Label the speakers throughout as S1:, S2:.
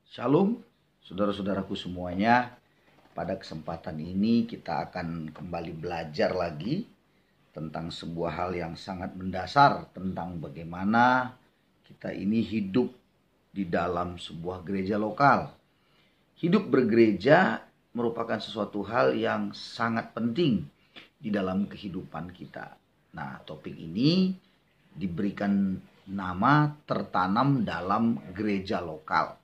S1: Shalom, saudara-saudaraku semuanya. Pada kesempatan ini kita akan kembali belajar lagi tentang sebuah hal yang sangat mendasar, tentang bagaimana kita ini hidup di dalam sebuah gereja lokal. Hidup bergereja merupakan sesuatu hal yang sangat penting di dalam kehidupan kita. Nah, topik ini diberikan nama tertanam dalam gereja lokal.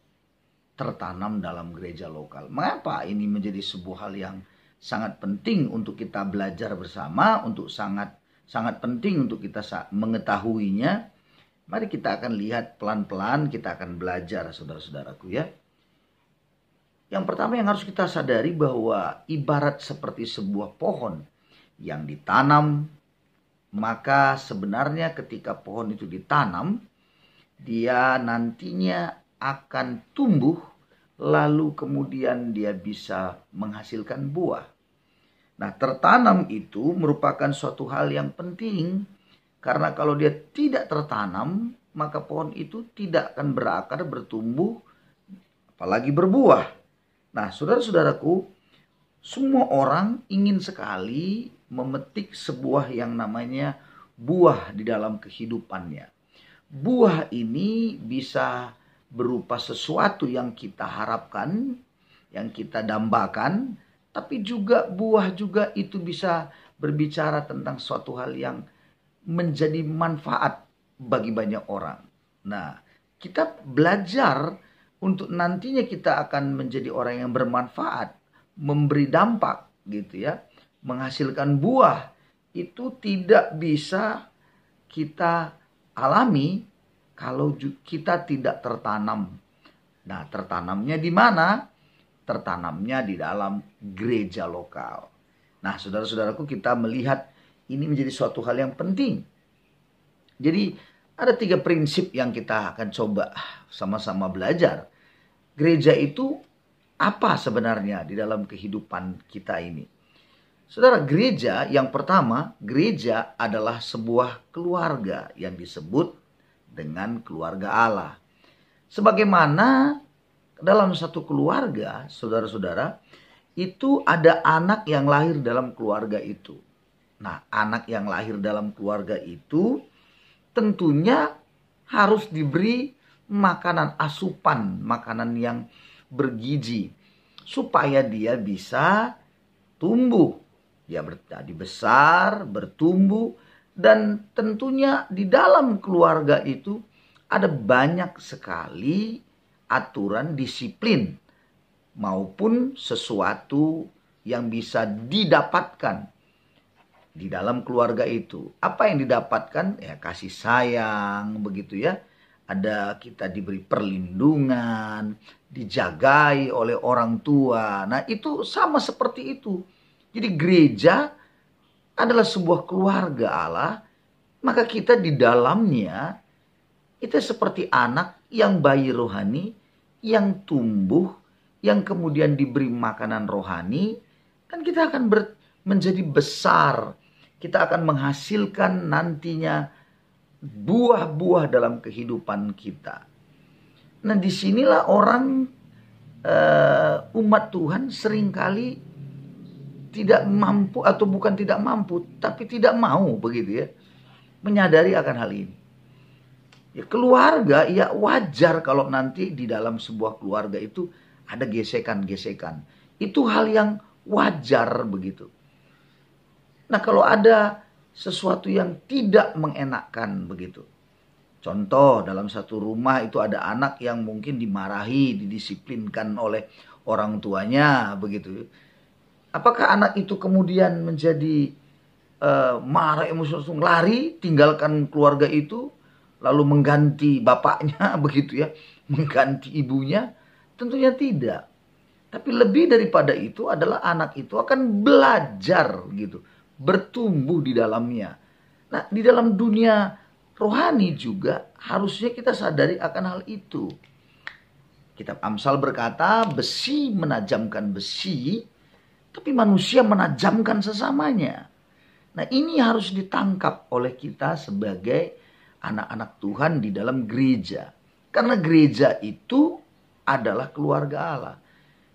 S1: Tertanam dalam gereja lokal. Mengapa ini menjadi sebuah hal yang sangat penting untuk kita belajar bersama, untuk sangat penting untuk kita mengetahuinya? Mari kita akan lihat pelan-pelan, kita akan belajar saudara-saudaraku ya. Yang pertama yang harus kita sadari bahwa ibarat seperti sebuah pohon yang ditanam, maka sebenarnya ketika pohon itu ditanam, dia nantinya akan tumbuh, lalu kemudian dia bisa menghasilkan buah. Nah, tertanam itu merupakan suatu hal yang penting, karena kalau dia tidak tertanam, maka pohon itu tidak akan berakar, bertumbuh, apalagi berbuah. Nah, saudara-saudaraku, semua orang ingin sekali memetik sebuah yang namanya buah di dalam kehidupannya. Buah ini bisa berupa sesuatu yang kita harapkan, yang kita dambakan, tapi juga buah juga itu bisa berbicara tentang suatu hal yang menjadi manfaat bagi banyak orang. Nah, kita belajar untuk nantinya kita akan menjadi orang yang bermanfaat, memberi dampak gitu ya, menghasilkan buah, itu tidak bisa kita alami kalau kita tidak tertanam. Nah, tertanamnya di mana? Tertanamnya di dalam gereja lokal. Nah, saudara-saudaraku, kita melihat ini menjadi suatu hal yang penting. Jadi, ada 3 prinsip yang kita akan coba sama-sama belajar. Gereja itu apa sebenarnya di dalam kehidupan kita ini? Saudara, gereja yang pertama, gereja adalah sebuah keluarga yang disebut dengan keluarga Allah. Sebagaimana dalam satu keluarga, saudara-saudara, itu ada anak yang lahir dalam keluarga itu. Nah, anak yang lahir dalam keluarga itu tentunya harus diberi makanan asupan, makanan yang bergizi, supaya dia bisa tumbuh. Dia jadi besar, bertumbuh. Dan tentunya di dalam keluarga itu ada banyak sekali aturan disiplin maupun sesuatu yang bisa didapatkan di dalam keluarga itu. Apa yang didapatkan? Ya, kasih sayang begitu ya. Ada kita diberi perlindungan, dijagai oleh orang tua. Nah, itu sama seperti itu. Jadi gereja adalah sebuah keluarga Allah, maka kita di dalamnya kita seperti anak yang bayi rohani, yang tumbuh, yang kemudian diberi makanan rohani, dan kita akan menjadi besar. Kita akan menghasilkan nantinya buah-buah dalam kehidupan kita. Nah, disinilah orang umat Tuhan seringkali tidak mampu, atau bukan tidak mampu, tapi tidak mau begitu ya, menyadari akan hal ini. Ya, keluarga ya wajar kalau nanti di dalam sebuah keluarga itu ada gesekan-gesekan. Itu hal yang wajar begitu. Nah, kalau ada sesuatu yang tidak mengenakkan begitu. Contoh, dalam satu rumah itu ada anak yang mungkin dimarahi, didisiplinkan oleh orang tuanya begitu. Apakah anak itu kemudian menjadi marah, emosi, langsung lari, tinggalkan keluarga itu, lalu mengganti bapaknya begitu ya, mengganti ibunya? Tentunya tidak. Tapi lebih daripada itu adalah anak itu akan belajar gitu, bertumbuh di dalamnya. Nah, di dalam dunia rohani juga harusnya kita sadari akan hal itu. Kitab Amsal berkata, besi menajamkan besi, tapi manusia menajamkan sesamanya. Nah, ini harus ditangkap oleh kita sebagai anak-anak Tuhan di dalam gereja. Karena gereja itu adalah keluarga Allah.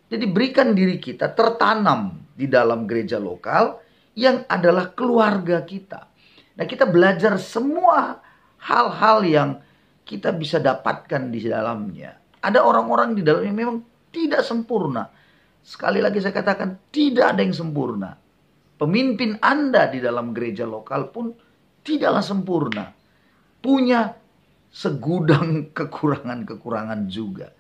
S1: Jadi berikan diri kita tertanam di dalam gereja lokal yang adalah keluarga kita. Nah, kita belajar semua hal-hal yang kita bisa dapatkan di dalamnya. Ada orang-orang di dalamnya memang tidak sempurna. Sekali lagi saya katakan, tidak ada yang sempurna. Pemimpin Anda di dalam gereja lokal pun tidaklah sempurna. Punya segudang kekurangan-kekurangan juga.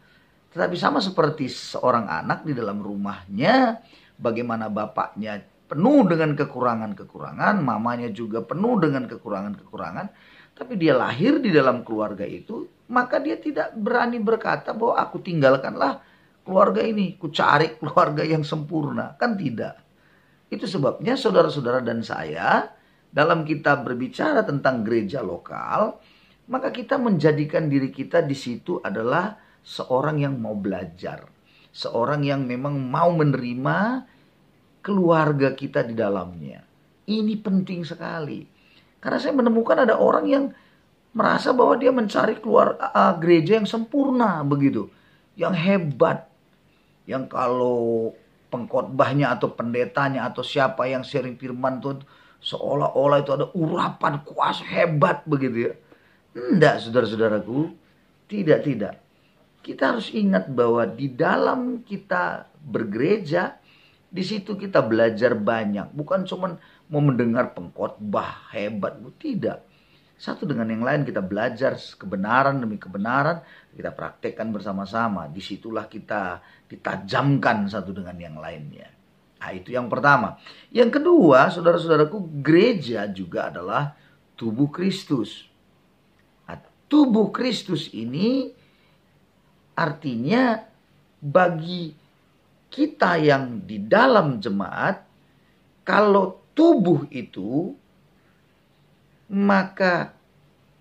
S1: Tetapi sama seperti seorang anak di dalam rumahnya, bagaimana bapaknya penuh dengan kekurangan-kekurangan, mamanya juga penuh dengan kekurangan-kekurangan, tapi dia lahir di dalam keluarga itu, maka dia tidak berani berkata bahwa aku tinggalkanlah keluarga ini, ku cari keluarga yang sempurna. Kan tidak. Itu sebabnya saudara-saudara dan saya, dalam kita berbicara tentang gereja lokal, maka kita menjadikan diri kita di situ adalah seorang yang mau belajar. Seorang yang memang mau menerima keluarga kita di dalamnya. Ini penting sekali. Karena saya menemukan ada orang yang merasa bahwa dia mencari gereja yang sempurna begitu. Yang hebat. Yang kalau pengkhotbahnya atau pendetanya atau siapa yang sharing firman itu seolah-olah itu ada urapan kuasa hebat begitu ya. Enggak, saudara-saudaraku. Tidak. Kita harus ingat bahwa di dalam kita bergereja, di situ kita belajar banyak. Bukan cuma mau mendengar pengkhotbah hebat. Tidak. Satu dengan yang lain kita belajar kebenaran demi kebenaran. Kita praktekkan bersama-sama. Disitulah kita ditajamkan satu dengan yang lainnya. Nah, itu yang pertama. Yang kedua, saudara-saudaraku, gereja juga adalah tubuh Kristus. Nah, tubuh Kristus ini artinya bagi kita yang di dalam jemaat, kalau tubuh itu, maka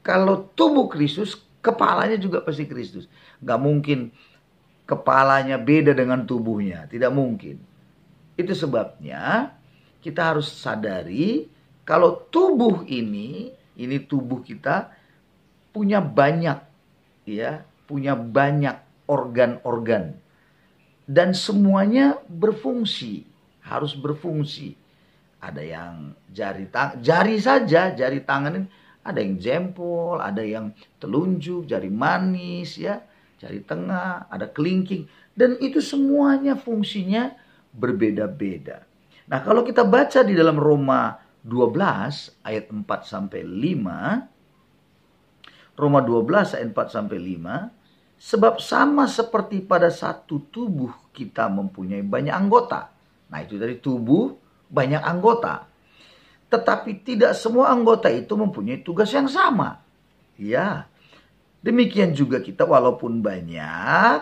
S1: kalau tubuh Kristus, kepalanya juga pasti Kristus. Gak mungkin kepalanya beda dengan tubuhnya, tidak mungkin. Itu sebabnya kita harus sadari kalau tubuh ini tubuh kita punya banyak, ya, punya banyak organ-organ. Dan semuanya berfungsi, harus berfungsi. Ada yang jari tangan ini, ada yang jempol, ada yang telunjuk, jari manis, ya, jari tengah, ada kelingking. Dan itu semuanya fungsinya berbeda-beda. Nah, kalau kita baca di dalam Roma 12 ayat 4 sampai 5, Roma 12 ayat 4 sampai 5, sebab sama seperti pada satu tubuh kita mempunyai banyak anggota. Nah, itu dari tubuh banyak anggota. Tetapi tidak semua anggota itu mempunyai tugas yang sama. Ya, demikian juga kita walaupun banyak,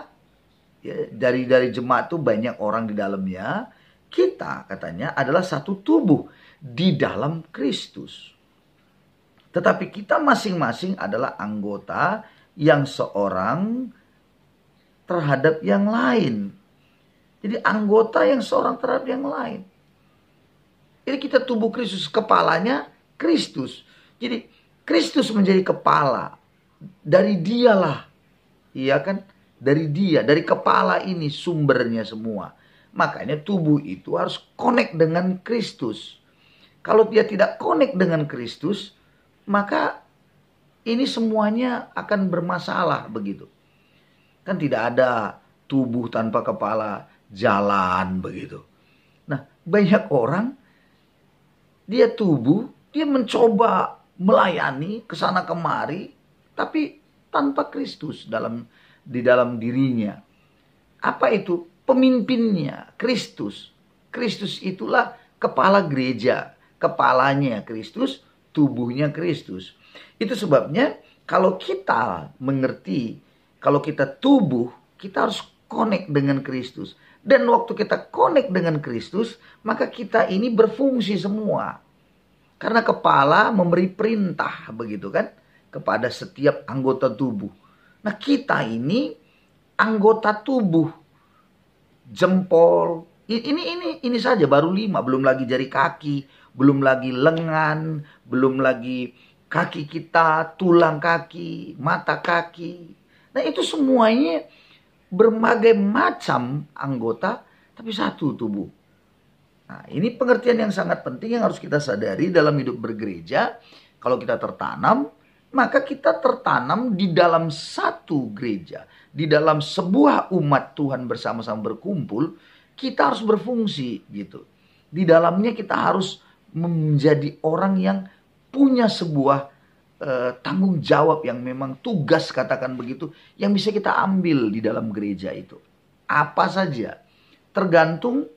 S1: ya, dari jemaat itu banyak orang di dalamnya, kita katanya adalah satu tubuh di dalam Kristus. Tetapi kita masing-masing adalah anggota yang seorang terhadap yang lain. Jadi anggota yang seorang terhadap yang lain. Jadi kita tubuh Kristus, kepalanya Kristus. Jadi Kristus menjadi kepala. Dari dialah, iya kan? Dari dia, dari kepala ini sumbernya semua. Makanya tubuh itu harus connect dengan Kristus. Kalau dia tidak connect dengan Kristus, maka ini semuanya akan bermasalah begitu. Kan tidak ada tubuh tanpa kepala jalan begitu. Nah, banyak orang dia tubuh, dia mencoba melayani kesana kemari, tapi tanpa Kristus di dalam dirinya. Apa itu? Pemimpinnya Kristus. Kristus itulah kepala gereja, kepalanya Kristus, tubuhnya Kristus. Itu sebabnya kalau kita mengerti, kalau kita tubuh, kita harus connect dengan Kristus. Dan waktu kita connect dengan Kristus, maka kita ini berfungsi semua. Karena kepala memberi perintah, begitu kan, kepada setiap anggota tubuh. Nah, kita ini anggota tubuh, jempol, ini saja baru 5, belum lagi jari kaki, belum lagi lengan, belum lagi kaki kita, tulang kaki, mata kaki. Nah, itu semuanya berbagai macam anggota, tapi satu tubuh. Nah, ini pengertian yang sangat penting yang harus kita sadari dalam hidup bergereja. Kalau kita tertanam, maka kita tertanam di dalam satu gereja. Di dalam sebuah umat Tuhan bersama-sama berkumpul, kita harus berfungsi gitu. Di dalamnya kita harus menjadi orang yang punya sebuah tanggung jawab yang memang tugas, katakan begitu, yang bisa kita ambil di dalam gereja itu. Apa saja, tergantung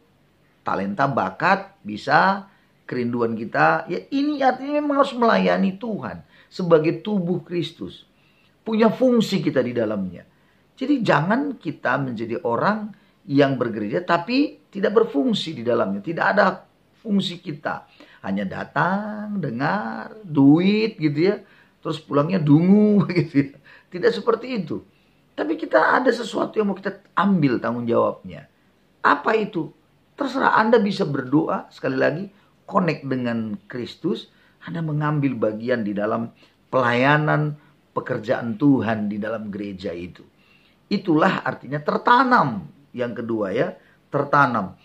S1: talenta, bakat, bisa, kerinduan kita. Ya ini artinya memang harus melayani Tuhan sebagai tubuh Kristus. Punya fungsi kita di dalamnya. Jadi jangan kita menjadi orang yang bergereja tapi tidak berfungsi di dalamnya. Tidak ada fungsi kita. Hanya datang, dengar, duit gitu ya. Terus pulangnya dungu gitu ya. Tidak seperti itu. Tapi kita ada sesuatu yang mau kita ambil tanggung jawabnya. Apa itu? Terserah, Anda bisa berdoa, sekali lagi, connect dengan Kristus. Anda mengambil bagian di dalam pelayanan pekerjaan Tuhan di dalam gereja itu. Itulah artinya tertanam. Yang kedua ya, tertanam.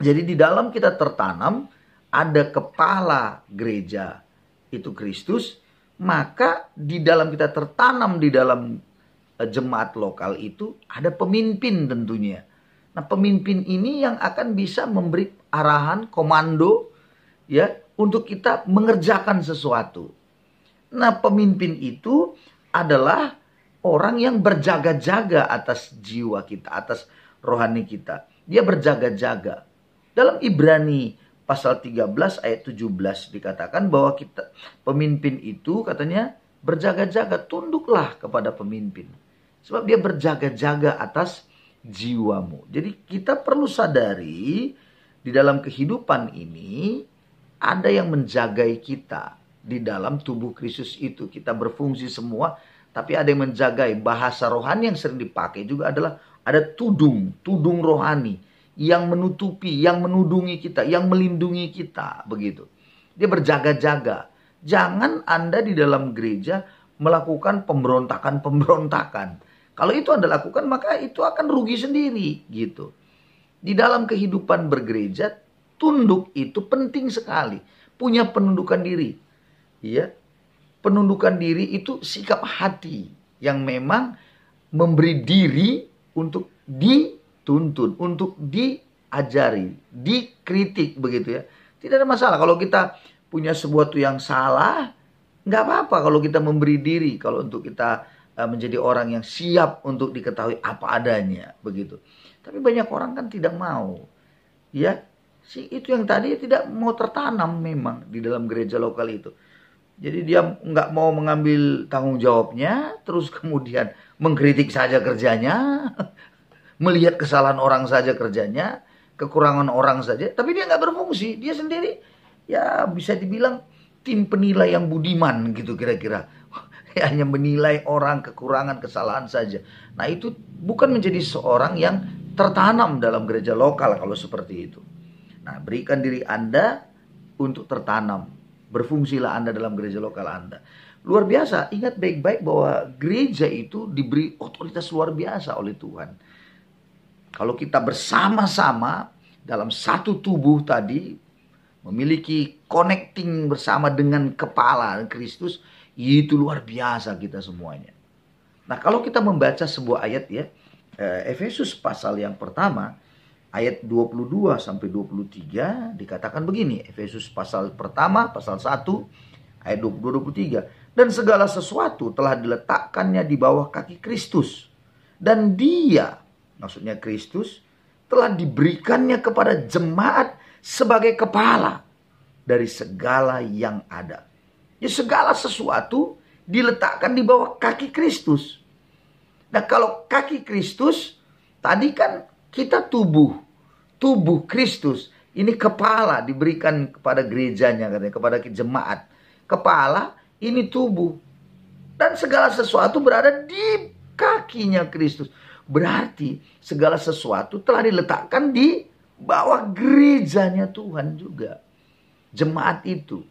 S1: Jadi di dalam kita tertanam, ada kepala gereja, itu Kristus. Maka di dalam kita tertanam di dalam jemaat lokal itu ada pemimpin tentunya. Nah, pemimpin ini yang akan bisa memberi arahan, komando ya untuk kita mengerjakan sesuatu. Nah, pemimpin itu adalah orang yang berjaga-jaga atas jiwa kita, atas rohani kita. Dia berjaga-jaga. Dalam Ibrani pasal 13 ayat 17 dikatakan bahwa kita pemimpin itu katanya berjaga-jaga, tunduklah kepada pemimpin. Sebab dia berjaga-jaga atas jiwamu. Jadi kita perlu sadari di dalam kehidupan ini ada yang menjagai kita di dalam tubuh Kristus itu. Kita berfungsi semua, tapi ada yang menjagai. Bahasa rohani yang sering dipakai juga adalah ada tudung rohani yang menutupi, yang menudungi kita, yang melindungi kita, begitu. Dia berjaga-jaga. Jangan Anda di dalam gereja melakukan pemberontakan. Kalau itu Anda lakukan, maka itu akan rugi sendiri, gitu. Di dalam kehidupan bergereja, tunduk itu penting sekali. Punya penundukan diri. Ya. Penundukan diri itu sikap hati yang memang memberi diri untuk dituntun, untuk diajari, dikritik begitu ya. Tidak ada masalah kalau kita punya sesuatu yang salah, nggak apa-apa kalau kita memberi diri, kalau untuk kita menjadi orang yang siap untuk diketahui apa adanya begitu. Tapi banyak orang kan tidak mau, ya. Itu yang tadi tidak mau tertanam memang di dalam gereja lokal itu. Jadi dia nggak mau mengambil tanggung jawabnya, terus kemudian mengkritik saja kerjanya, melihat kesalahan orang saja kerjanya, kekurangan orang saja, tapi dia nggak berfungsi. Dia sendiri ya bisa dibilang tim penilai yang budiman gitu kira-kira. Hanya menilai orang kekurangan, kesalahan saja. Nah itu bukan menjadi seorang yang tertanam dalam gereja lokal kalau seperti itu. Nah berikan diri Anda untuk tertanam. Berfungsilah Anda dalam gereja lokal Anda. Luar biasa, ingat baik-baik bahwa gereja itu diberi otoritas luar biasa oleh Tuhan. Kalau kita bersama-sama dalam satu tubuh tadi, memiliki connecting bersama dengan kepala Kristus, itu luar biasa kita semuanya. Nah kalau kita membaca sebuah ayat ya, Efesus pasal yang pertama, ayat 22 sampai 23 dikatakan begini. Efesus pasal pertama, pasal 1, ayat 22-23. Dan segala sesuatu telah diletakkannya di bawah kaki Kristus. Dan dia, maksudnya Kristus, telah diberikannya kepada jemaat sebagai kepala dari segala yang ada. Ya, segala sesuatu diletakkan di bawah kaki Kristus. Nah kalau kaki Kristus, tadi kan kita tubuh Kristus. Ini kepala diberikan kepada gerejanya, katanya, kepada jemaat. Kepala, ini tubuh. Dan segala sesuatu berada di kakinya Kristus. Berarti segala sesuatu telah diletakkan di bawah gerejanya Tuhan juga. Jemaat itu.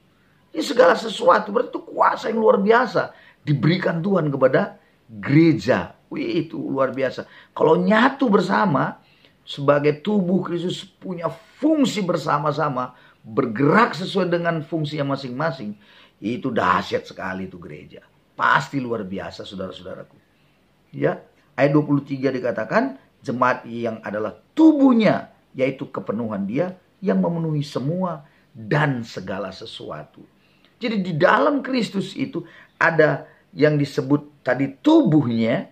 S1: Ini segala sesuatu berarti itu kuasa yang luar biasa. Diberikan Tuhan kepada gereja Wih, itu luar biasa. Kalau nyatu bersama, sebagai tubuh Kristus punya fungsi bersama-sama, bergerak sesuai dengan fungsinya masing-masing, itu dahsyat sekali itu gereja. Pasti luar biasa, saudara-saudaraku. Ya, ayat 23 dikatakan, jemaat yang adalah tubuhnya, yaitu kepenuhan dia yang memenuhi semua dan segala sesuatu. Jadi di dalam Kristus itu ada yang disebut tadi tubuhnya,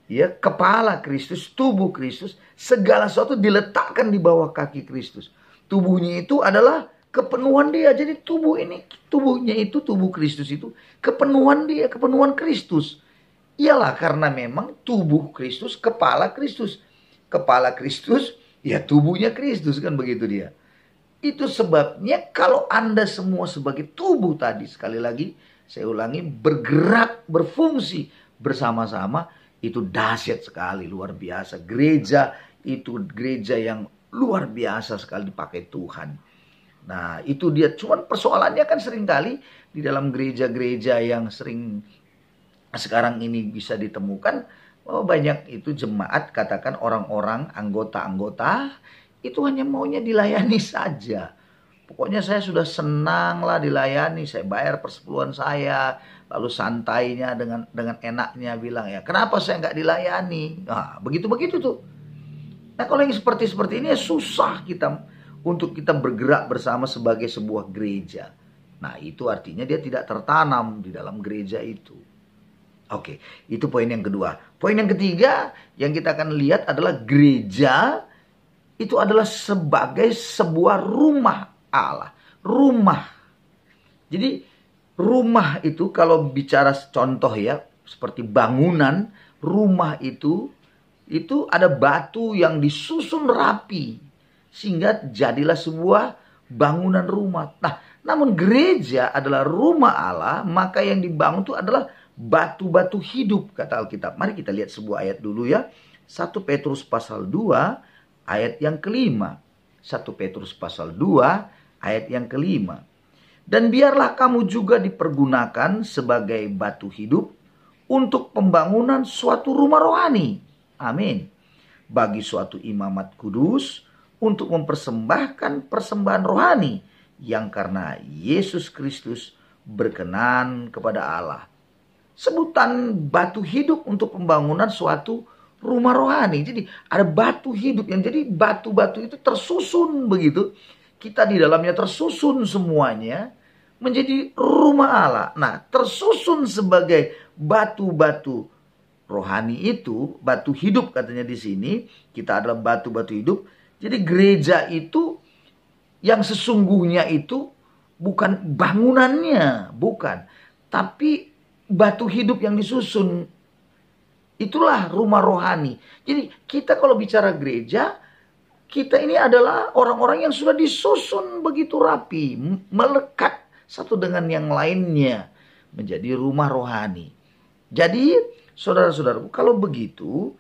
S1: ya, kepala Kristus, tubuh Kristus, segala sesuatu diletakkan di bawah kaki Kristus. Tubuhnya itu adalah kepenuhan dia. Jadi tubuhnya itu, tubuh Kristus itu kepenuhan dia, kepenuhan Kristus. Iyalah karena memang tubuh Kristus, kepala Kristus. Kepala Kristus, ya tubuhnya Kristus, kan begitu dia. Itu sebabnya kalau Anda semua sebagai tubuh tadi, sekali lagi saya ulangi, bergerak, berfungsi bersama-sama, itu dahsyat sekali, luar biasa. Gereja itu gereja yang luar biasa sekali dipakai Tuhan. Nah itu dia, cuman persoalannya kan seringkali di dalam gereja-gereja yang sering sekarang ini bisa ditemukan, banyak itu jemaat, katakan orang-orang, anggota-anggota, itu hanya maunya dilayani saja. Pokoknya saya sudah senang lah dilayani, saya bayar persepuluhan saya, lalu santainya dengan enaknya bilang, ya kenapa saya nggak dilayani? Nah, begitu-begitu tuh. Nah kalau yang seperti ini ya susah untuk kita bergerak bersama sebagai sebuah gereja. Nah itu artinya dia tidak tertanam di dalam gereja itu. Oke, itu poin yang kedua. Poin yang ketiga yang kita akan lihat adalah gereja itu adalah sebagai sebuah rumah Allah. Rumah. Jadi rumah itu kalau bicara contoh ya, seperti bangunan, rumah itu ada batu yang disusun rapi sehingga jadilah sebuah bangunan rumah. Nah, namun gereja adalah rumah Allah, maka yang dibangun itu adalah batu-batu hidup kata Alkitab. Mari kita lihat sebuah ayat dulu ya. 1 Petrus pasal 2 ayat yang kelima. 1 Petrus pasal 2 ayat yang kelima. Dan biarlah kamu juga dipergunakan sebagai batu hidup untuk pembangunan suatu rumah rohani. Amin. Bagi suatu imamat kudus untuk mempersembahkan persembahan rohani yang karena Yesus Kristus berkenan kepada Allah. Sebutan batu hidup untuk pembangunan suatu rumah rohani. Jadi ada batu hidup yang jadi batu-batu itu tersusun begitu. Kita di dalamnya tersusun semuanya menjadi rumah Allah. Nah, tersusun sebagai batu-batu rohani itu, batu hidup katanya di sini. Kita adalah batu-batu hidup. Jadi gereja itu yang sesungguhnya itu bukan bangunannya, bukan. Tapi batu hidup yang disusun. Itulah rumah rohani. Jadi kita kalau bicara gereja, kita ini adalah orang-orang yang sudah disusun begitu rapi, melekat satu dengan yang lainnya menjadi rumah rohani. Jadi saudara-saudaraku, kalau begitu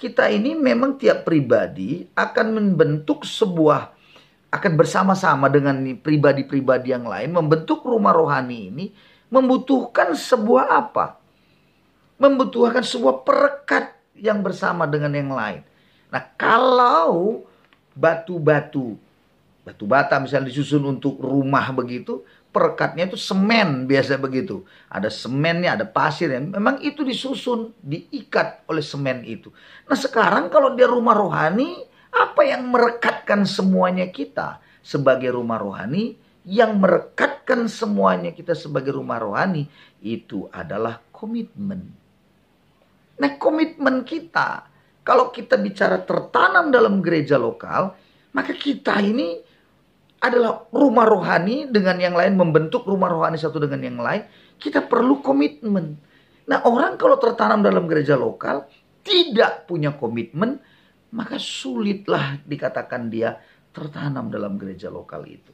S1: kita ini memang tiap pribadi akan membentuk akan bersama-sama dengan pribadi-pribadi yang lain membentuk rumah rohani ini, membutuhkan sebuah apa? Membutuhkan sebuah perekat yang bersama dengan yang lain. Nah, kalau batu bata misalnya disusun untuk rumah begitu, perekatnya itu semen biasa begitu. Ada semennya, ada pasirnya. Memang itu disusun, diikat oleh semen itu. Nah, sekarang kalau dia rumah rohani, apa yang merekatkan semuanya kita sebagai rumah rohani? Yang merekatkan semuanya kita sebagai rumah rohani itu adalah komitmen. Nah, komitmen kita, kalau kita bicara tertanam dalam gereja lokal, maka kita ini adalah rumah rohani dengan yang lain, membentuk rumah rohani satu dengan yang lain. Kita perlu komitmen. Nah, orang kalau tertanam dalam gereja lokal tidak punya komitmen, maka sulitlah dikatakan dia tertanam dalam gereja lokal itu.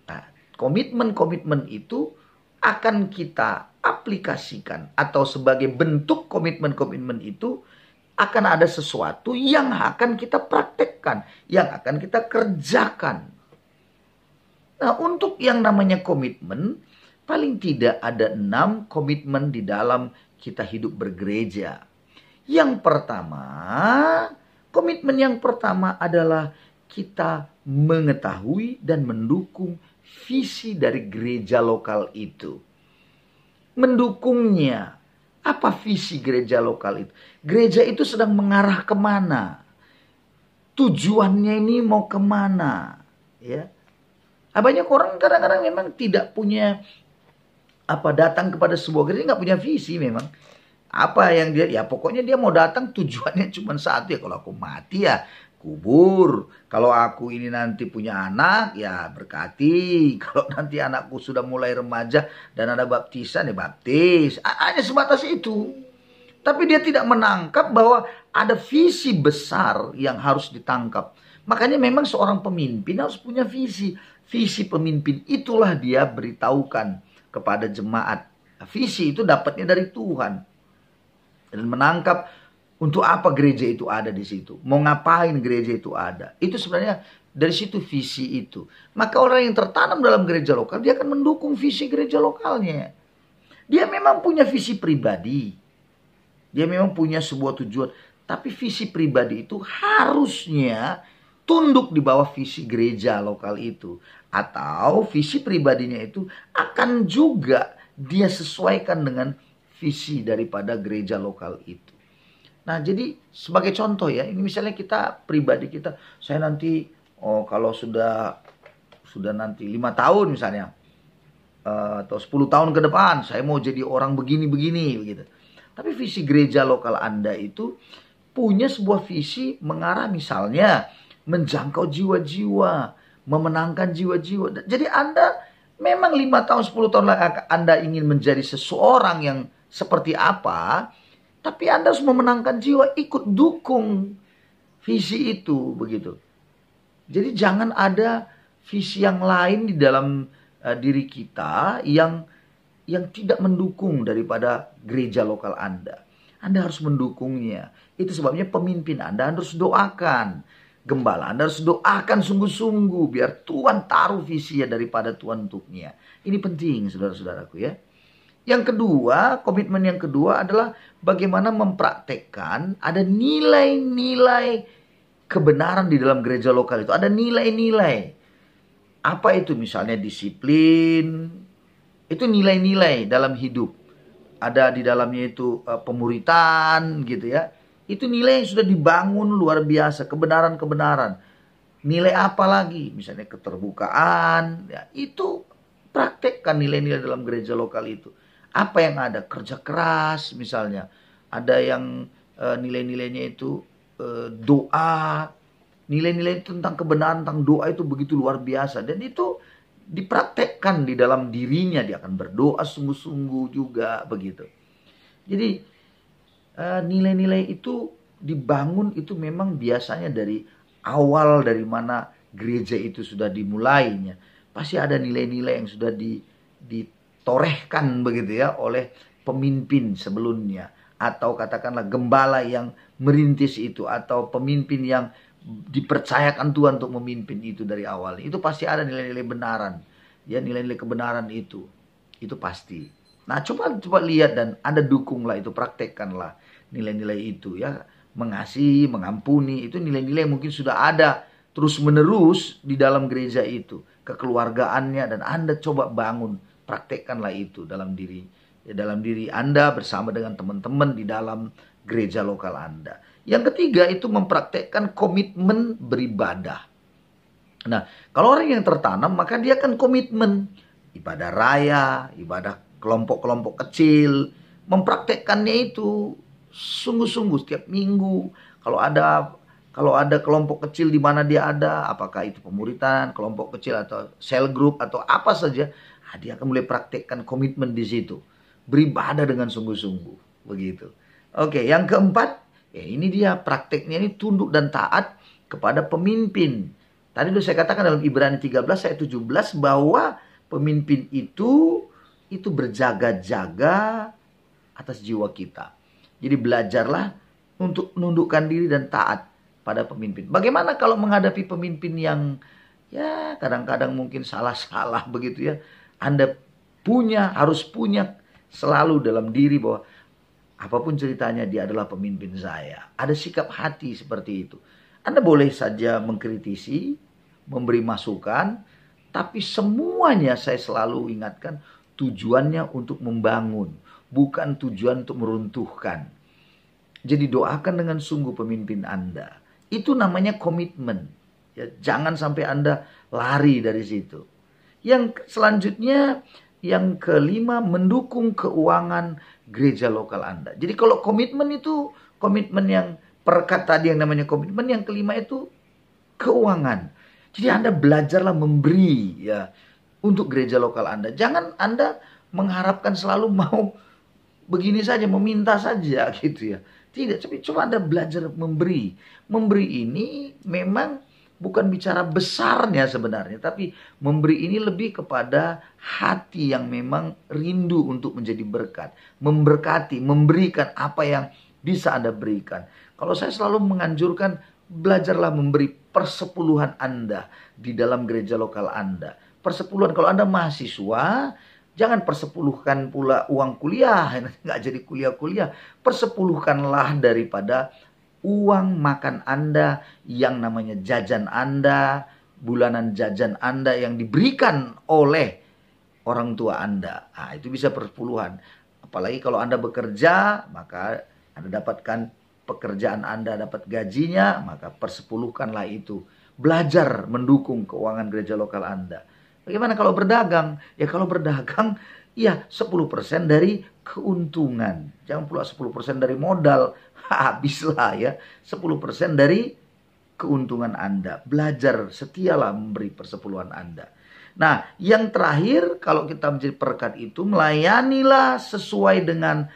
S1: Nah, komitmen-komitmen itu akan kita aplikasikan, atau sebagai bentuk komitmen-komitmen itu akan ada sesuatu yang akan kita praktekkan, yang akan kita kerjakan. Nah, untuk yang namanya komitmen, paling tidak ada 6 komitmen di dalam kita hidup bergereja. Yang pertama, komitmen yang pertama adalah kita mengetahui dan mendukung visi dari gereja lokal itu. Mendukungnya. Apa visi gereja lokal itu? Gereja itu sedang mengarah kemana? Tujuannya ini mau kemana? Ya. Banyak orang kadang-kadang memang tidak punya datang kepada sebuah gereja, nggak punya visi memang. Apa yang dia, pokoknya dia mau datang tujuannya cuma satu, ya kalau aku mati ya kubur. Kalau aku ini nanti punya anak ya berkati. Kalau nanti anakku sudah mulai remaja dan ada baptisan ya baptis. Hanya sebatas itu. Tapi dia tidak menangkap bahwa ada visi besar yang harus ditangkap. Makanya memang seorang pemimpin harus punya visi. Visi pemimpin itulah dia beritahukan kepada jemaat. Visi itu dapatnya dari Tuhan. Dan menangkap untuk apa gereja itu ada di situ. Mau ngapain gereja itu ada. Itu sebenarnya dari situ visi itu. Maka orang yang tertanam dalam gereja lokal, dia akan mendukung visi gereja lokalnya. Dia memang punya visi pribadi. Dia memang punya sebuah tujuan. Tapi visi pribadi itu harusnya tunduk di bawah visi gereja lokal itu. Atau visi pribadinya itu akan juga dia sesuaikan dengan visi daripada gereja lokal itu. Nah, jadi sebagai contoh ya, ini misalnya kita pribadi kita, saya nanti kalau sudah nanti 5 tahun misalnya atau 10 tahun ke depan saya mau jadi orang begini-begini begitu. Tapi visi gereja lokal Anda itu punya sebuah visi mengarah misalnya menjangkau jiwa-jiwa, memenangkan jiwa-jiwa. Jadi Anda memang 5 tahun 10 tahun lagi Anda ingin menjadi seseorang yang seperti apa, tapi Anda harus memenangkan jiwa, ikut dukung visi itu begitu. Jadi jangan ada visi yang lain di dalam diri kita yang tidak mendukung daripada gereja lokal Anda. Anda harus mendukungnya. Itu sebabnya pemimpin Anda harus doakan. Gembala Anda harus doakan sungguh-sungguh biar Tuhan taruh visinya daripada Tuhan untuknya. Ini penting saudara-saudaraku ya. Yang kedua, komitmen yang kedua adalah bagaimana mempraktekkan ada nilai-nilai kebenaran di dalam gereja lokal itu. Ada nilai-nilai. Apa itu? Misalnya disiplin. Itu nilai-nilai dalam hidup. Ada di dalamnya itu pemuritan gitu ya. Itu nilai yang sudah dibangun luar biasa. Kebenaran-kebenaran. Nilai apa lagi? Misalnya keterbukaan. Ya, itu praktekkan nilai-nilai dalam gereja lokal itu. Apa yang ada? Kerja keras misalnya. Ada yang nilai-nilainya itu doa. Nilai-nilai tentang kebenaran, tentang doa itu begitu luar biasa. Dan itu dipraktekkan di dalam dirinya. Dia akan berdoa sungguh-sungguh juga begitu. Jadi nilai-nilai itu dibangun itu memang biasanya dari awal dari mana gereja itu sudah dimulainya. Pasti ada nilai-nilai yang sudah ditorehkan begitu ya oleh pemimpin sebelumnya. Atau katakanlah gembala yang merintis itu. Atau pemimpin yang dipercayakan Tuhan untuk memimpin itu dari awal. Itu pasti ada nilai-nilai benaran. Ya, nilai-nilai kebenaran itu. Itu pasti. Nah, coba lihat dan Anda dukunglah itu, praktekkanlah nilai-nilai itu ya. Mengasihi, mengampuni, itu nilai-nilai yang mungkin sudah ada terus-menerus di dalam gereja itu. Kekeluargaannya dan Anda coba bangun, praktekkanlah itu dalam diri Anda bersama dengan teman-teman di dalam gereja lokal Anda. Yang ketiga itu mempraktekkan komitmen beribadah. Nah, kalau orang yang tertanam maka dia akan komitmen ibadah raya, ibadah kelompok-kelompok kecil, mempraktekkannya itu sungguh-sungguh setiap minggu. Kalau ada kelompok kecil di mana dia ada, apakah itu pemuritan, kelompok kecil atau cell group atau apa saja, dia akan mulai praktekkan komitmen di situ. Beribadah dengan sungguh-sungguh, begitu. Oke, yang keempat, ini dia prakteknya ini tunduk dan taat kepada pemimpin. Tadi sudah saya katakan dalam Ibrani 13 ayat 17 bahwa pemimpin itu berjaga-jaga atas jiwa kita. Jadi belajarlah untuk menundukkan diri dan taat pada pemimpin. Bagaimana kalau menghadapi pemimpin yang ya kadang-kadang mungkin salah-salah begitu ya. Anda harus punya selalu dalam diri bahwa Apapun ceritanya, dia adalah pemimpin saya. Ada sikap hati seperti itu. Anda boleh saja mengkritisi, memberi masukan, tapi semuanya saya selalu ingatkan tujuannya untuk membangun, bukan tujuan untuk meruntuhkan. Jadi doakan dengan sungguh pemimpin Anda. Itu namanya komitmen. Ya, jangan sampai Anda lari dari situ. Yang selanjutnya, yang kelima, mendukung keuangan gereja lokal Anda. Jadi kalau komitmen itu, komitmen yang perekat tadi yang namanya komitmen, yang kelima itu keuangan. Jadi Anda belajarlah memberi ya untuk gereja lokal Anda. Jangan Anda mengharapkan selalu mau begini saja, meminta saja gitu ya. Tidak, tapi coba Anda belajar memberi. Memberi ini memang bukan bicara besarnya sebenarnya, tapi memberi ini lebih kepada hati yang memang rindu untuk menjadi berkat. Memberkati, memberikan apa yang bisa Anda berikan. Kalau saya selalu menganjurkan, belajarlah memberi persepuluhan Anda di dalam gereja lokal Anda. Persepuluhan, kalau Anda mahasiswa, jangan persepuluhkan pula uang kuliah, nggak jadi kuliah-kuliah. Persepuluhkanlah daripada uang makan Anda, yang namanya jajan Anda, bulanan jajan Anda yang diberikan oleh orang tua Anda. Nah, itu bisa persepuluhan. Apalagi kalau Anda bekerja, maka Anda dapatkan pekerjaan Anda, dapat gajinya, maka persepuluhkanlah itu. Belajar mendukung keuangan gereja lokal Anda. Bagaimana kalau berdagang? Ya kalau berdagang, ya 10% dari keuntungan. Jangan pula 10% dari modal. Habislah ya. 10% dari keuntungan Anda. Belajar, setialah memberi persepuluhan Anda. Nah, yang terakhir, kalau kita menjadi perekat itu, melayanilah sesuai dengan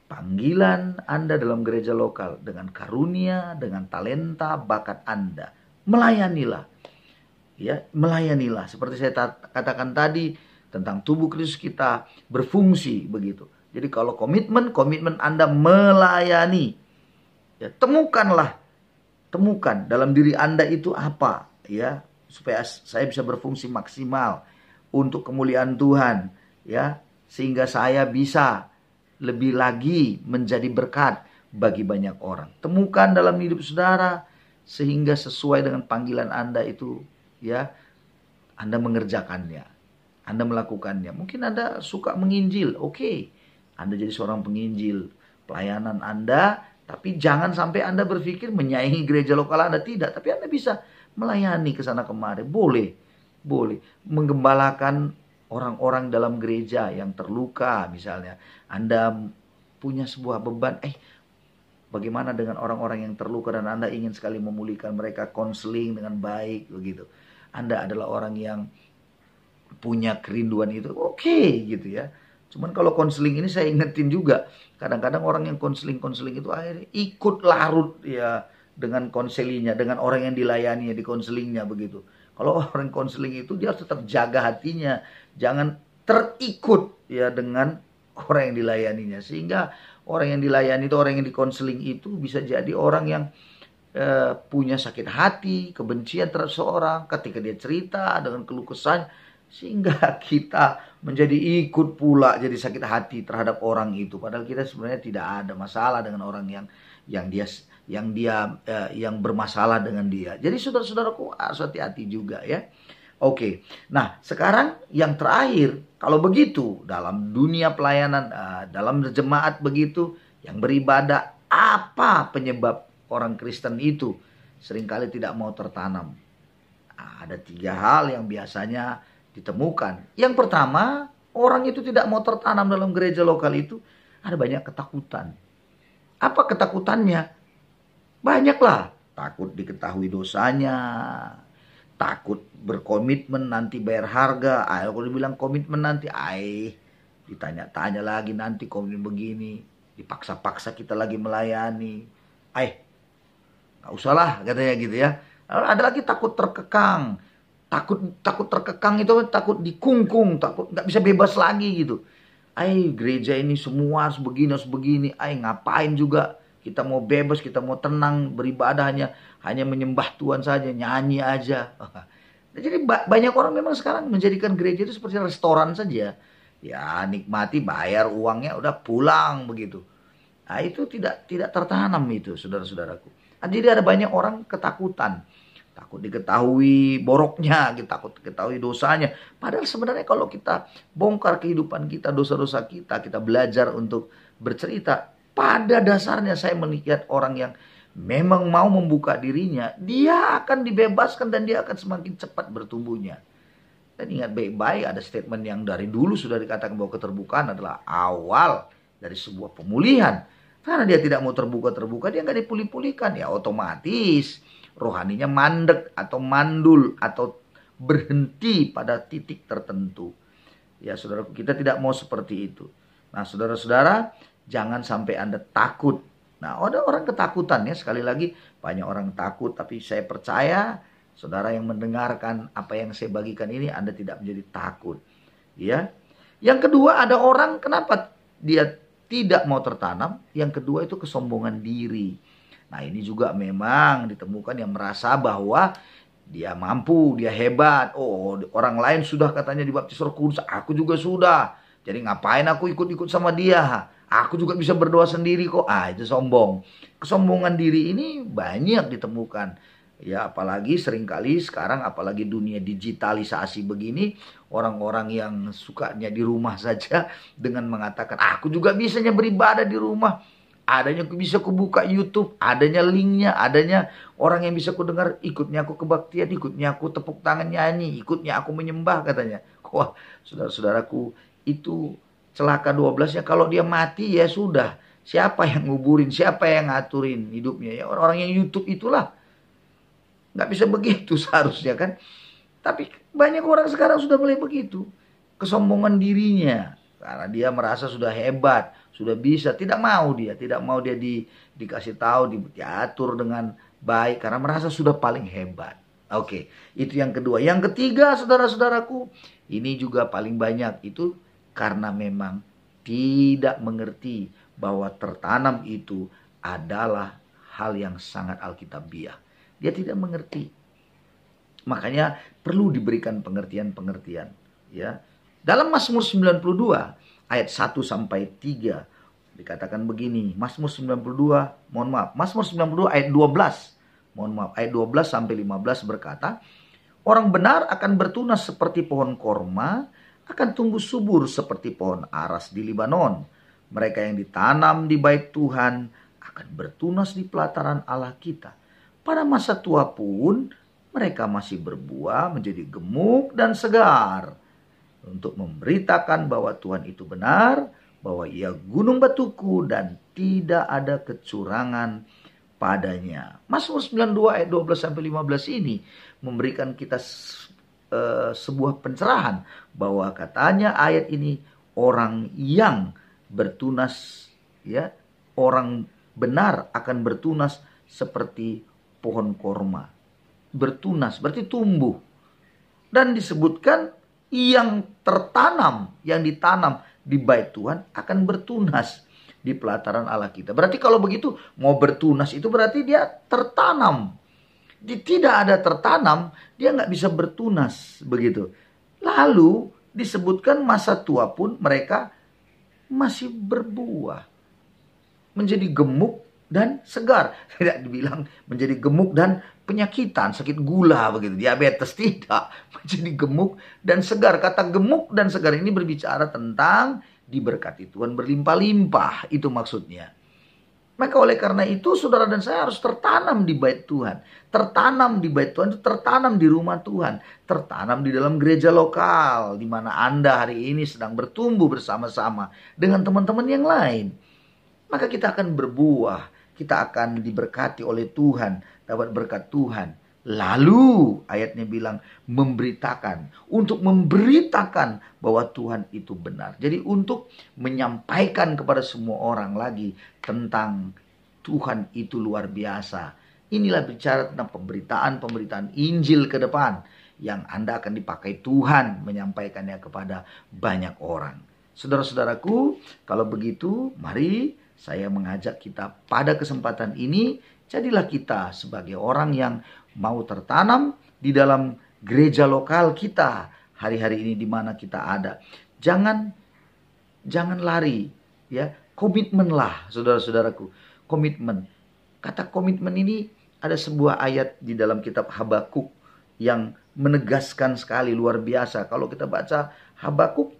S1: panggilan Anda dalam gereja lokal. Dengan karunia, dengan talenta, bakat Anda. Melayanilah. Ya, melayanilah. Seperti saya katakan tadi tentang tubuh Kristus kita berfungsi begitu. Jadi kalau komitmen Anda melayani. Ya, temukan dalam diri Anda itu apa, ya, supaya saya bisa berfungsi maksimal untuk kemuliaan Tuhan, ya, sehingga saya bisa lebih lagi menjadi berkat bagi banyak orang. Temukan dalam hidup saudara sehingga sesuai dengan panggilan Anda itu, ya, Anda mengerjakannya, Anda melakukannya. Mungkin Anda suka menginjil, oke, Anda jadi seorang penginjil. Pelayanan Anda, tapi jangan sampai Anda berpikir menyaingi gereja lokal Anda, tidak. Tapi Anda bisa melayani ke sana kemari, boleh. Menggembalakan orang-orang dalam gereja yang terluka misalnya. Anda punya sebuah beban, bagaimana dengan orang-orang yang terluka dan Anda ingin sekali memulihkan mereka, konseling dengan baik begitu. Anda adalah orang yang punya kerinduan itu, oke, gitu ya. Cuman kalau konseling ini saya ingetin juga, kadang-kadang orang yang konseling itu akhirnya ikut larut ya dengan konselinya, dengan orang yang dilayani di konselingnya begitu. Kalau orang konseling itu dia harus tetap jaga hatinya, jangan terikut ya dengan orang yang dilayaninya, sehingga orang yang dilayani itu, orang yang dikonseling itu bisa jadi orang yang punya sakit hati, kebencian terhadap seorang ketika dia cerita dengan keluh kesah, sehingga kita menjadi ikut pula jadi sakit hati terhadap orang itu, padahal kita sebenarnya tidak ada masalah dengan orang yang bermasalah dengan dia. Jadi saudara-saudaraku harus hati-hati juga ya. Oke. Nah, sekarang yang terakhir, kalau begitu dalam dunia pelayanan, dalam jemaat begitu yang beribadah, apa penyebab orang Kristen itu seringkali tidak mau tertanam? Ada 3 hal yang biasanya ditemukan. Yang pertama, orang itu tidak mau tertanam dalam gereja lokal itu, ada banyak ketakutan. Apa ketakutannya? Banyaklah. Takut diketahui dosanya, takut berkomitmen nanti bayar harga. Kalau dibilang komitmen nanti, ditanya-tanya lagi nanti komitmen begini, dipaksa-paksa kita lagi melayani. Gak usah lah katanya gitu ya. Ada lagi takut terkekang. Takut terkekang itu takut dikungkung, takut nggak bisa bebas lagi gitu. Gereja ini semua harus begini. Ngapain juga kita mau bebas, kita mau tenang beribadah hanya menyembah Tuhan saja, nyanyi aja. Jadi banyak orang memang sekarang menjadikan gereja itu seperti restoran saja. Ya nikmati, bayar uangnya, udah pulang begitu. Nah, itu tidak tertanam itu, saudara-saudaraku. Nah, jadi ada banyak orang ketakutan. Takut diketahui boroknya, takut diketahui dosanya. Padahal sebenarnya kalau kita bongkar kehidupan kita, dosa-dosa kita belajar untuk bercerita. Pada dasarnya saya melihat orang yang memang mau membuka dirinya, dia akan dibebaskan dan dia akan semakin cepat bertumbuhnya. Dan ingat baik-baik, ada statement yang dari dulu sudah dikatakan bahwa keterbukaan adalah awal dari sebuah pemulihan. Karena dia tidak mau terbuka, dia nggak dipulih-pulihkan, ya otomatis rohaninya mandek atau mandul atau berhenti pada titik tertentu. Ya saudara, kita tidak mau seperti itu. Nah saudara-saudara, jangan sampai Anda takut. Nah ada orang ketakutan ya, sekali lagi banyak orang takut, tapi saya percaya saudara yang mendengarkan apa yang saya bagikan ini, Anda tidak menjadi takut. Ya. Yang kedua, ada orang kenapa dia tidak mau tertanam. Yang kedua itu kesombongan diri. Nah ini juga memang ditemukan yang merasa bahwa dia mampu, dia hebat. Oh, orang lain sudah katanya dibaptis Roh Kudus, aku juga sudah. Jadi ngapain aku ikut-ikut sama dia? Aku juga bisa berdoa sendiri kok. Ah, itu sombong. Kesombongan diri ini banyak ditemukan. Ya, apalagi seringkali sekarang, apalagi dunia digitalisasi begini, orang-orang yang sukanya di rumah saja dengan mengatakan, aku juga bisanya beribadah di rumah. Adanya aku bisa kubuka YouTube, adanya linknya, adanya orang yang bisa ku dengar, ikutnya aku kebaktian, ikutnya aku tepuk tangan nyanyi, ikutnya aku menyembah katanya. Wah, saudara-saudaraku, itu celaka 12-nya. Kalau dia mati ya sudah. Siapa yang nguburin, siapa yang ngaturin hidupnya? Ya orang-orang yang YouTube itulah. Nggak bisa begitu seharusnya kan. Tapi banyak orang sekarang sudah mulai begitu. Kesombongan dirinya. Karena dia merasa sudah hebat, sudah bisa. Tidak mau dia dikasih tahu, diatur dengan baik. Karena merasa sudah paling hebat. Oke, itu yang kedua. Yang ketiga, saudara-saudaraku, ini juga paling banyak. Itu karena memang tidak mengerti bahwa tertanam itu adalah hal yang sangat alkitabiah. Dia tidak mengerti. Makanya perlu diberikan pengertian-pengertian. Ya. Dalam Mazmur 92 ayat 1 sampai 3 dikatakan begini. Mazmur 92 ayat 12. Ayat 12 sampai 15 berkata, orang benar akan bertunas seperti pohon korma, akan tumbuh subur seperti pohon aras di Libanon. Mereka yang ditanam di bait Tuhan akan bertunas di pelataran Allah kita. Pada masa tua pun mereka masih berbuah menjadi gemuk dan segar. Untuk memberitakan bahwa Tuhan itu benar, bahwa ia gunung batuku dan tidak ada kecurangan padanya. Mazmur 92 ayat 12 sampai 15 ini memberikan kita sebuah pencerahan bahwa katanya ayat ini orang yang bertunas, ya, orang benar akan bertunas seperti pohon korma. Bertunas berarti tumbuh. Dan disebutkan yang tertanam, yang ditanam di bait Tuhan akan bertunas di pelataran Allah kita. Berarti kalau begitu mau bertunas itu berarti dia tertanam. Tidak ada tertanam, dia nggak bisa bertunas begitu. Lalu disebutkan masa tua pun mereka masih berbuah, menjadi gemuk dan segar. Tidak dibilang menjadi gemuk dan penyakitan, sakit gula begitu, diabetes, tidak. Menjadi gemuk dan segar. Kata gemuk dan segar ini berbicara tentang diberkati Tuhan berlimpah-limpah, itu maksudnya. Maka oleh karena itu saudara dan saya harus tertanam di bait Tuhan. Tertanam di bait Tuhan itu tertanam di rumah Tuhan. Tertanam di dalam gereja lokal, di mana Anda hari ini sedang bertumbuh bersama-sama dengan teman-teman yang lain. Maka kita akan berbuah, kita akan diberkati oleh Tuhan, dapat berkat Tuhan. Lalu ayatnya bilang memberitakan, untuk memberitakan bahwa Tuhan itu benar. Jadi untuk menyampaikan kepada semua orang lagi tentang Tuhan itu luar biasa. Inilah bicara tentang pemberitaan Injil ke depan yang Anda akan dipakai Tuhan menyampaikannya kepada banyak orang. Saudara-saudaraku, kalau begitu mari saya mengajak kita pada kesempatan ini, jadilah kita sebagai orang yang mau tertanam di dalam gereja lokal kita hari-hari ini di mana kita ada. Jangan lari, ya. komitmenlah, saudara-saudaraku. Komitmen. Kata komitmen ini ada sebuah ayat di dalam kitab Habakuk yang menegaskan sekali, luar biasa. Kalau kita baca Habakuk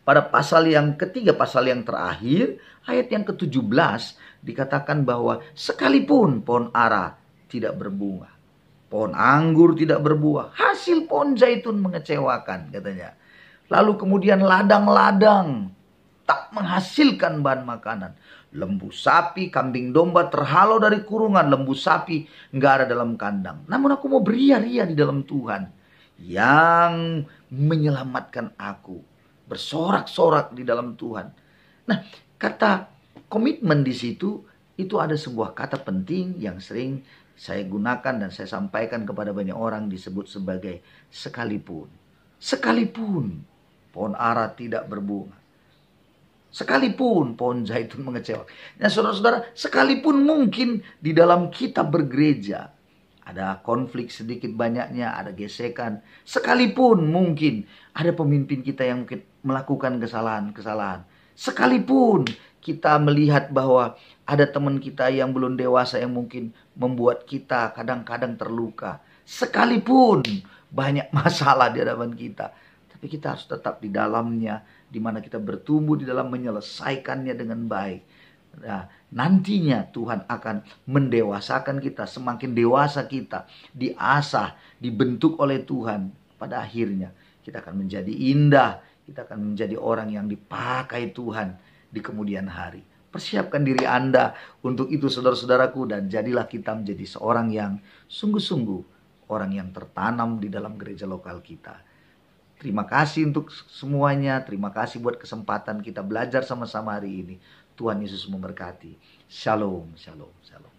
S1: pada pasal yang ketiga, pasal yang terakhir, ayat yang ke-17 dikatakan bahwa sekalipun pohon ara tidak berbunga, pohon anggur tidak berbuah, hasil pohon zaitun mengecewakan katanya. Lalu kemudian ladang-ladang tak menghasilkan bahan makanan. Lembu sapi, kambing domba terhalau dari kurungan. Lembu sapi nggak ada dalam kandang. Namun aku mau beria-ria di dalam Tuhan yang menyelamatkan aku. Bersorak-sorak di dalam Tuhan. Nah, kata komitmen di situ itu ada sebuah kata penting yang sering saya gunakan dan saya sampaikan kepada banyak orang, disebut sebagai sekalipun. Sekalipun pohon ara tidak berbunga, sekalipun pohon zaitun mengecewakan. Nah, saudara-saudara, sekalipun mungkin di dalam kita bergereja ada konflik sedikit banyaknya, ada gesekan. Sekalipun mungkin ada pemimpin kita yang mungkin melakukan kesalahan-kesalahan. Sekalipun kita melihat bahwa ada teman kita yang belum dewasa yang mungkin membuat kita kadang-kadang terluka. Sekalipun banyak masalah di hadapan kita, tapi kita harus tetap di dalamnya, di mana kita bertumbuh di dalam menyelesaikannya dengan baik. Nah, nantinya Tuhan akan mendewasakan kita. Semakin dewasa kita, diasah, dibentuk oleh Tuhan, pada akhirnya kita akan menjadi indah. Kita akan menjadi orang yang dipakai Tuhan di kemudian hari. Persiapkan diri Anda untuk itu, saudara-saudaraku, dan jadilah kita menjadi seorang yang sungguh-sungguh orang yang tertanam di dalam gereja lokal kita. Terima kasih untuk semuanya. Terima kasih buat kesempatan kita belajar sama-sama hari ini. Tuhan Yesus memberkati. Shalom, shalom, shalom.